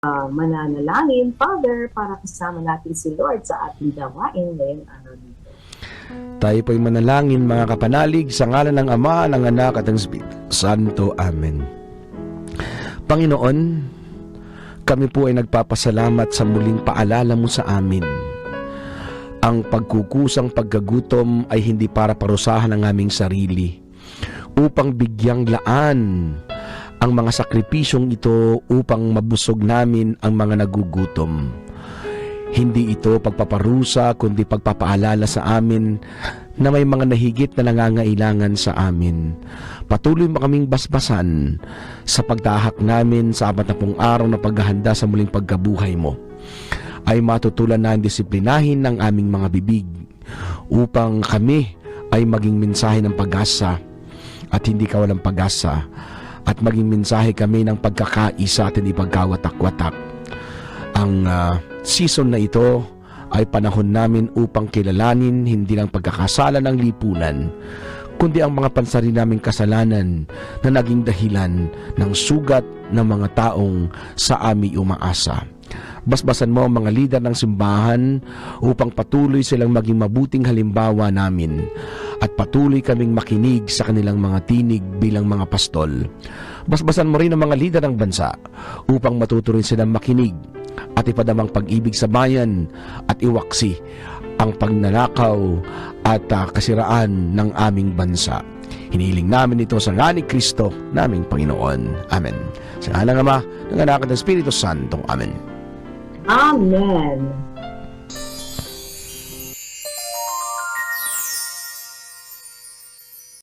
mananalangin, Father, para kasama natin si Lord sa ating gawain ngayong araw nito. Tayo po'y manalangin, mga kapanalig, sa ngalan ng Ama, ng Anak at ng Espiritu Santo. Amen. Panginoon, kami po ay nagpapasalamat sa muling paalala mo sa amin. Ang pagkukusang pagkagutom ay hindi para parusahan ang aming sarili, upang bigyang laan ang mga sakripisyong ito upang mabusog namin ang mga nagugutom. Hindi ito pagpaparusa, kundi pagpapaalala sa amin na may mga nahigit na nangangailangan sa amin. Patuloy mo kaming basbasan sa pagtahak namin sa 40 araw na paghahanda sa muling pagkabuhay mo. Ay matutulan na disiplinahin ng aming mga bibig upang kami ay maging mensahe ng pag-asa at hindi kawalang pag-asa, at maging mensahe kami ng pagkakaisa at hindi pagkawatak-watak. Ang season na ito ay panahon namin upang kilalanin hindi lang pagkakasala ng lipunan, kundi ang mga pansari naming kasalanan na naging dahilan ng sugat ng mga taong sa amin umaasa. Basbasan mo ang mga lider ng simbahan upang patuloy silang maging mabuting halimbawa namin, at patuloy kaming makinig sa kanilang mga tinig bilang mga pastol. Basbasan mo rin ang mga lider ng bansa upang matuto rin silang makinig at ipadamang pag-ibig sa bayan at iwaksi ang pagnanakaw at kasiraan ng aming bansa. Hinihiling namin ito sa ngalan ni Kristo, naming Panginoon. Amen. Sa ngalan ng Ama, ng Anak at ng Espiritu Santo. Amen. Amen.